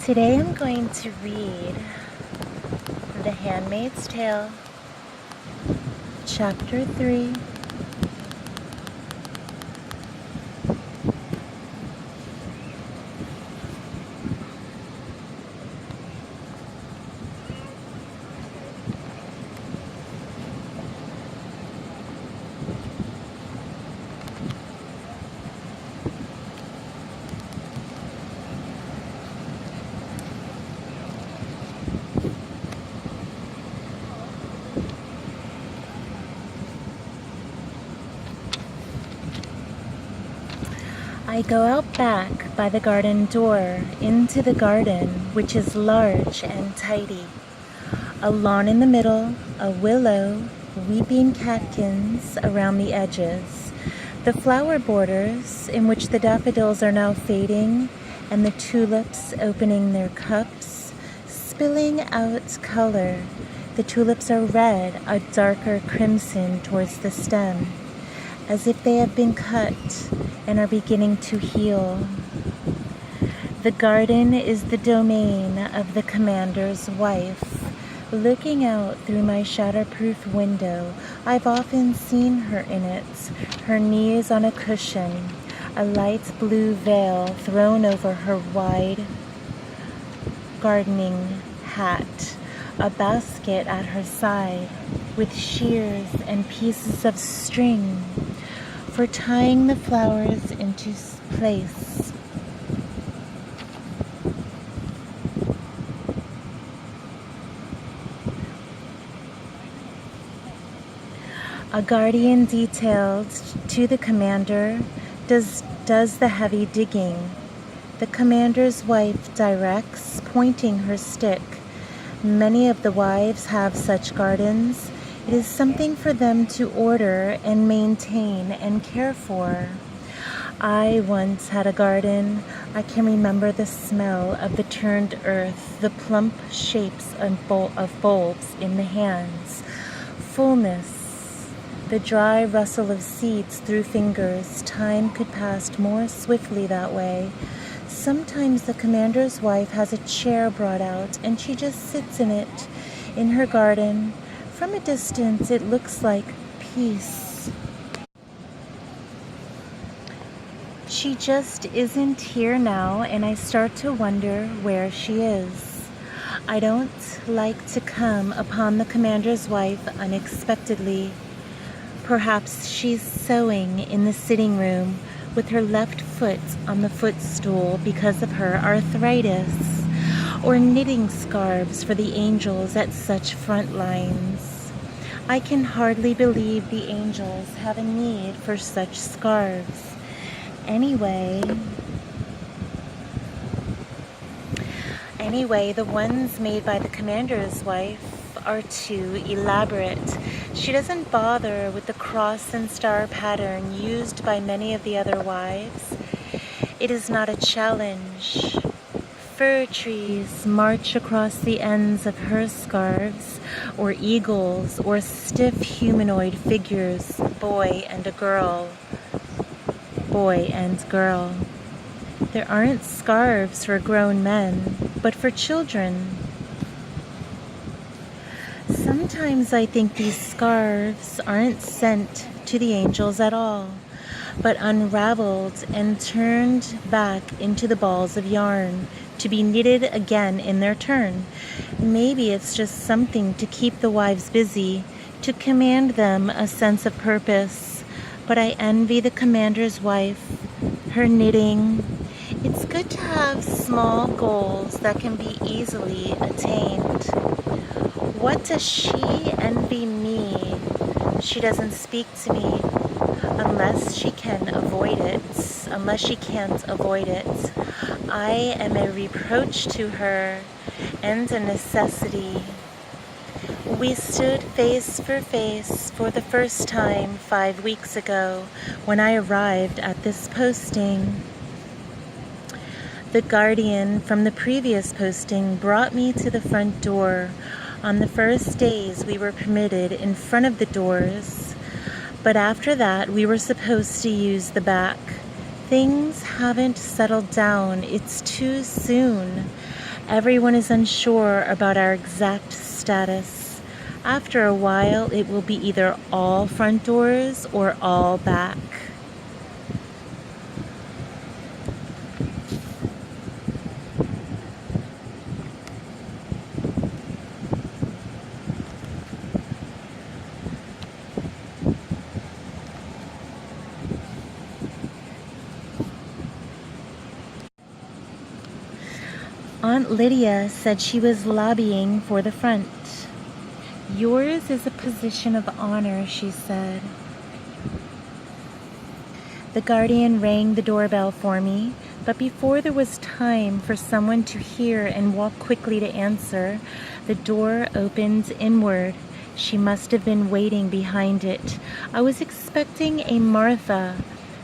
Today I'm going to read The Handmaid's Tale, Chapter 3. I go out back by the garden door into the garden, which is large and tidy. A lawn in the middle, a willow, weeping catkins around the edges, the flower borders in which the daffodils are now fading, and the tulips opening their cups, spilling out color. The tulips are red, a darker crimson towards the stem, as if they have been cut and are beginning to heal. The garden is the domain of the commander's wife. Looking out through my shatterproof window, I've often seen her in it, her knees on a cushion, a light blue veil thrown over her wide gardening hat, a basket at her side with shears and pieces of string for tying the flowers into place. A guardian detailed to the commander does the heavy digging. The commander's wife directs, pointing her stick. Many of the wives have such gardens. It is something for them to order and maintain and care for. I once had a garden. I can remember the smell of the turned earth, the plump shapes of bulbs in the hands, fullness, the dry rustle of seeds through fingers. Time could pass more swiftly that way. Sometimes the commander's wife has a chair brought out, and she just sits in it, in her garden. From a distance, it looks like peace. She just isn't here now, and I start to wonder where she is. I don't like to come upon the commander's wife unexpectedly. Perhaps she's sewing in the sitting room with her left foot on the footstool because of her arthritis, or knitting scarves for the angels at such front lines. I can hardly believe the angels have a need for such scarves. Anyway, the ones made by the commander's wife are too elaborate. She doesn't bother with the cross and star pattern used by many of the other wives. It is not a challenge. Fir trees march across the ends of her scarves, or eagles, or stiff humanoid figures, boy and girl. There aren't scarves for grown men, but for children. Sometimes I think these scarves aren't sent to the angels at all, but unraveled and turned back into the balls of yarn to be knitted again in their turn. Maybe it's just something to keep the wives busy, to command them a sense of purpose. But I envy the commander's wife, her knitting. It's good to have small goals that can be easily attained. What does she envy me? She doesn't speak to me unless she can't avoid it. I am a reproach to her and a necessity. We stood face for face for the first time 5 weeks ago when I arrived at this posting. The guardian from the previous posting brought me to the front door. On the first days, we were permitted in front of the doors, but after that, we were supposed to use the back. Things haven't settled down. It's too soon. Everyone is unsure about our exact status. After a while, it will be either all front doors or all back. Aunt Lydia said she was lobbying for the front. Yours is a position of honor, she said. The guardian rang the doorbell for me, but before there was time for someone to hear and walk quickly to answer, the door opened inward. She must have been waiting behind it. I was expecting a Martha,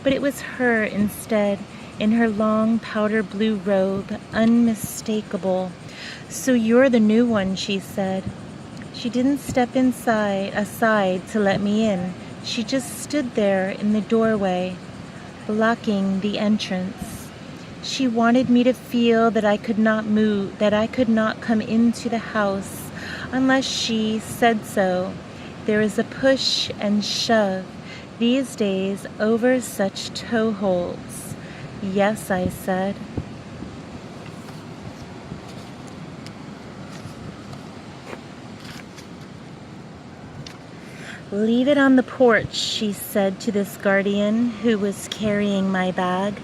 but it was her instead, in her long powder blue robe, unmistakable. "So you're the new one," she said. She didn't step aside to let me in. She just stood there in the doorway, blocking the entrance. She wanted me to feel that I could not move, that I could not come into the house unless she said so. There is a push and shove these days over such toeholds. "Yes," I said. "Leave it on the porch," she said to this guardian who was carrying my bag.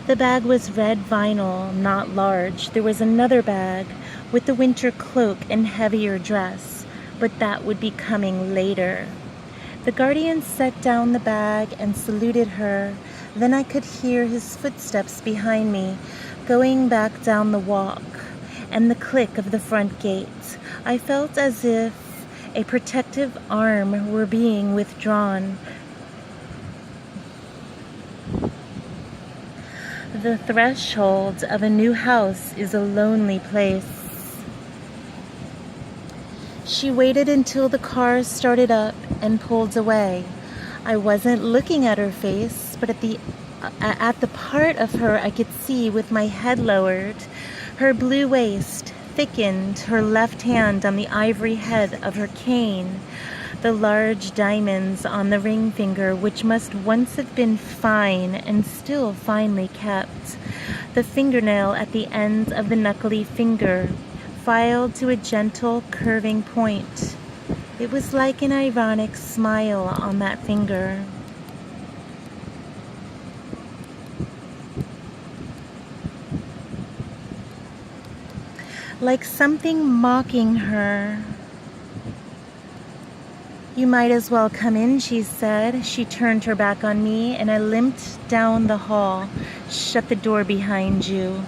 The bag was red vinyl, not large. There was another bag with the winter cloak and heavier dress, but that would be coming later. The guardian set down the bag and saluted her. Then I could hear his footsteps behind me, going back down the walk, and the click of the front gate. I felt as if a protective arm were being withdrawn. The threshold of a new house is a lonely place. She waited until the car started up and pulled away. I wasn't looking at her face, but at the part of her I could see with my head lowered. Her blue waist thickened, her left hand on the ivory head of her cane, the large diamonds on the ring finger, which must once have been fine and still finely kept, the fingernail at the end of the knuckly finger, filed to a gentle curving point. It was like an ironic smile on that finger. Like something mocking her. "You might as well come in," she said. She turned her back on me, and I limped down the hall. "Shut the door behind you."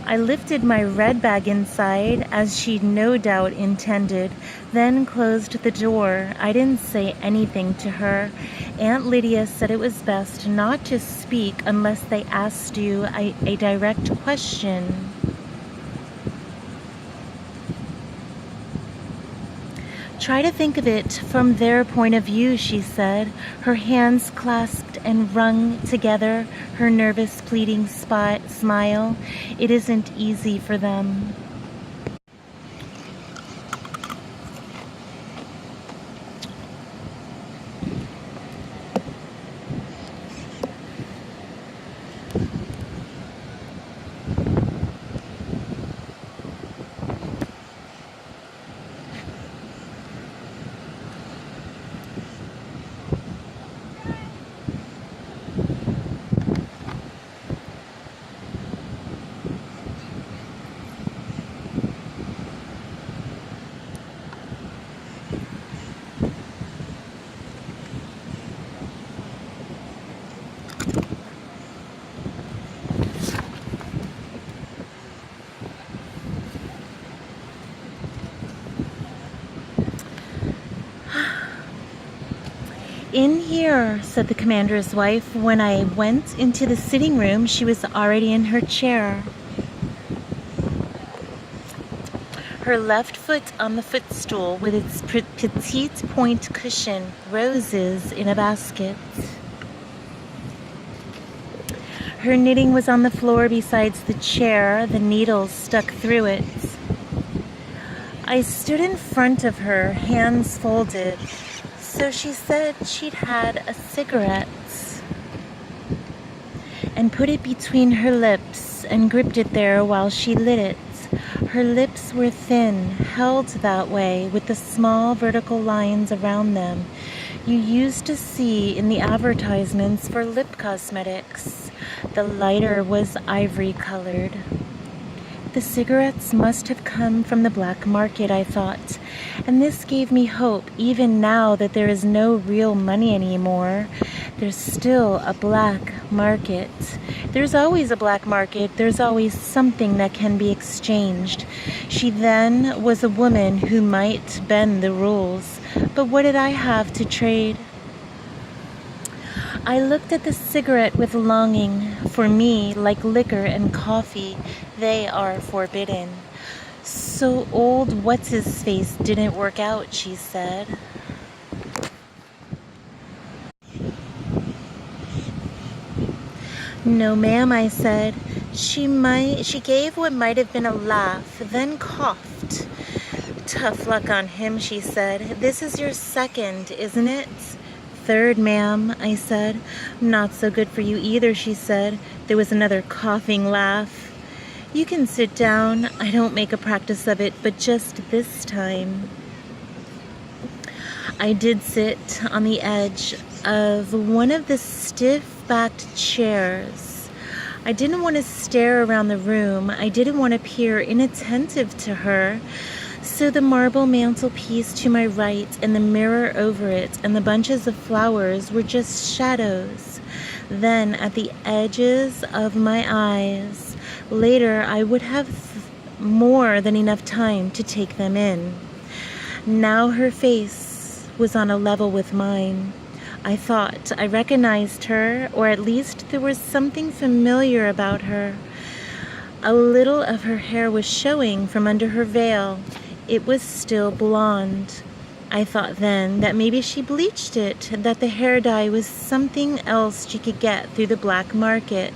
I lifted my red bag inside, as she'd no doubt intended, then closed the door. I didn't say anything to her. Aunt Lydia said it was best not to speak unless they asked you a direct question. "Try to think of it from their point of view," she said, her hands clasped and wrung together, her nervous, pleading smile. "It isn't easy for them." "In here," said the commander's wife. When I went into the sitting room, she was already in her chair, her left foot on the footstool with its petite point cushion, roses in a basket. Her knitting was on the floor besides the chair, the needles stuck through it. I stood in front of her, hands folded, so she said she'd had a cigarette, and put it between her lips and gripped it there while she lit it. Her lips were thin, held that way with the small vertical lines around them you used to see in the advertisements for lip cosmetics. The lighter was ivory colored. The cigarettes must have come from the black market, I thought, and this gave me hope even now that there is no real money anymore. There's still a black market. There's always a black market. There's always something that can be exchanged. She then was a woman who might bend the rules, but what did I have to trade? I looked at the cigarette with longing. For me, like liquor and coffee, they are forbidden. So old what's-his-face didn't work out, she said. No, ma'am, I said. She gave what might have been a laugh, then coughed. Tough luck on him, she said. This is your second, isn't it? Third, ma'am, I said. Not so good for you either, she said. There was another coughing laugh. You can sit down. I don't make a practice of it, but just this time. I did sit on the edge of one of the stiff-backed chairs. I didn't want to stare around the room. I didn't want to appear inattentive to her. So the marble mantelpiece to my right and the mirror over it and the bunches of flowers were just shadows. Then at the edges of my eyes, later I would have more than enough time to take them in. Now her face was on a level with mine. I thought I recognized her, or at least there was something familiar about her. A little of her hair was showing from under her veil. It was still blonde. I thought then that maybe she bleached it, that the hair dye was something else she could get through the black market.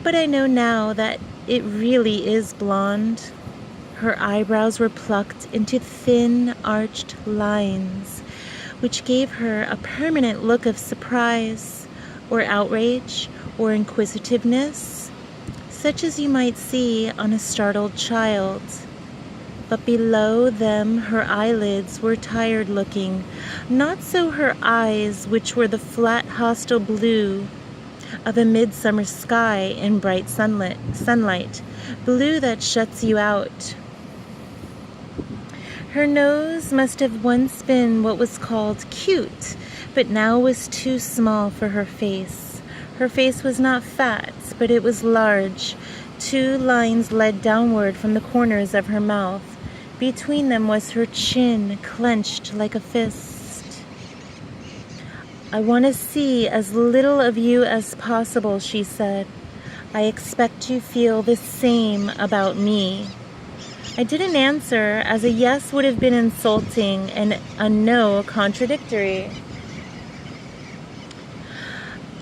But I know now that it really is blonde. Her eyebrows were plucked into thin, arched lines, which gave her a permanent look of surprise, or outrage, or inquisitiveness, such as you might see on a startled child. But below them her eyelids were tired-looking, not so her eyes, which were the flat, hostile blue of a midsummer sky in bright sunlight, blue that shuts you out. Her nose must have once been what was called cute, but now was too small for her face. Her face was not fat, but it was large. 2 lines led downward from the corners of her mouth. Between them was her chin, clenched like a fist. I want to see as little of you as possible, she said. I expect you feel the same about me. I didn't answer, as a yes would have been insulting and a no contradictory.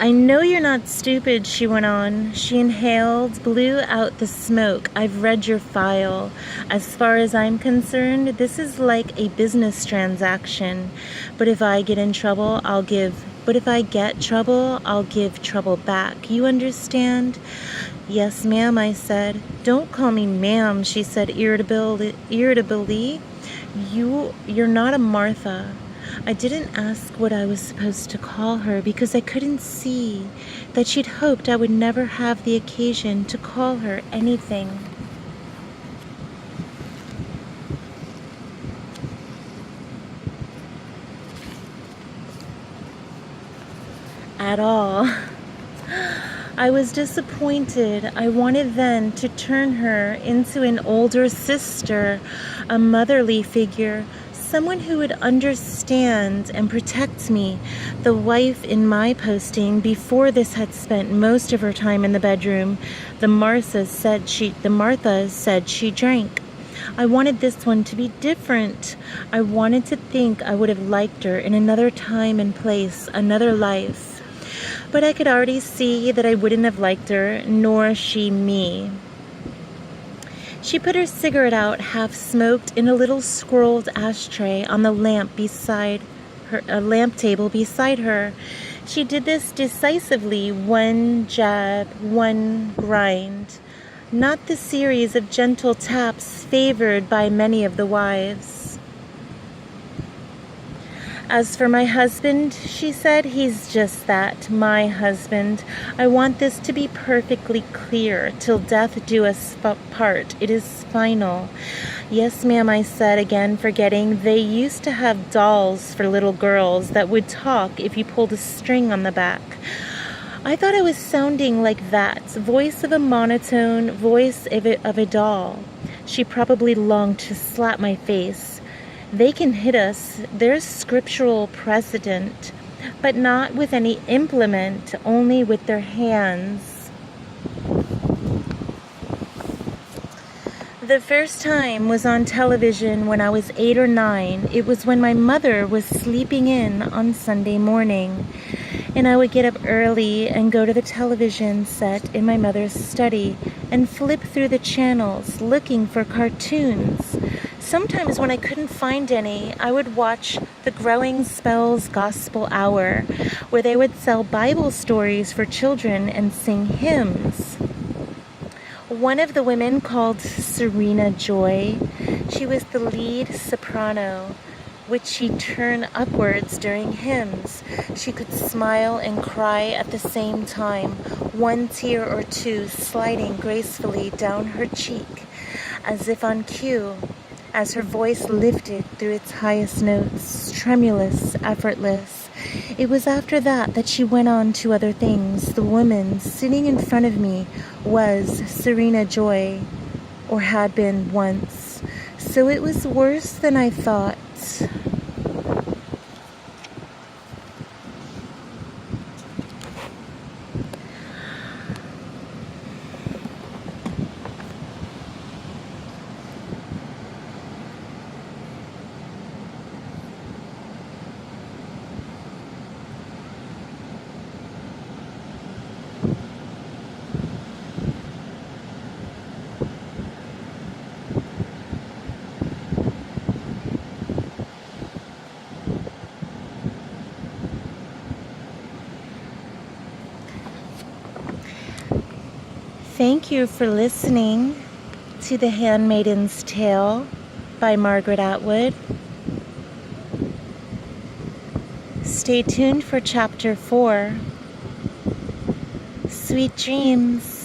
I know you're not stupid, she went on. She inhaled, blew out the smoke. I've read your file. As far as I'm concerned, this is like a business transaction. But if I get trouble, I'll give trouble back. You understand? Yes, ma'am, I said. Don't call me ma'am, she said irritably. You're not a Martha. I didn't ask what I was supposed to call her because I couldn't see that she'd hoped I would never have the occasion to call her anything. At all. I was disappointed. I wanted then to turn her into an older sister, a motherly figure, someone who would understand and protect me. The wife in my posting before this had spent most of her time in the bedroom. The Martha said she drank. I wanted this one to be different. I wanted to think I would have liked her in another time and place, another life. but I could already see that I wouldn't have liked her, nor she me. She put her cigarette out, half-smoked, in a little scrolled ashtray on the lamp table beside her. She did this decisively, one jab, one grind, not the series of gentle taps favored by many of the wives. As for my husband, she said, he's just that, my husband. I want this to be perfectly clear. Till death do us part. It is final. Yes, ma'am, I said, again forgetting. They used to have dolls for little girls that would talk if you pulled a string on the back. I thought I was sounding like that, voice of a monotone, voice of a doll. She probably longed to slap my face. They can hit us, there's scriptural precedent, but not with any implement, only with their hands. The first time was on television when I was 8 or 9. It was when my mother was sleeping in on Sunday morning, and I would get up early and go to the television set in my mother's study and flip through the channels looking for cartoons. Sometimes when I couldn't find any, I would watch the Growing Spells Gospel Hour, where they would sell Bible stories for children and sing hymns. One of the women called Serena Joy. She was the lead soprano, which she'd turn upwards during hymns. She could smile and cry at the same time, one tear or two sliding gracefully down her cheek, as if on cue, as her voice lifted through its highest notes, tremulous, effortless. It was after that she went on to other things. The woman sitting in front of me was Serena Joy, or had been once. So it was worse than I thought. Thank you for listening to The Handmaid's Tale by Margaret Atwood. Stay tuned for Chapter 4. Sweet dreams.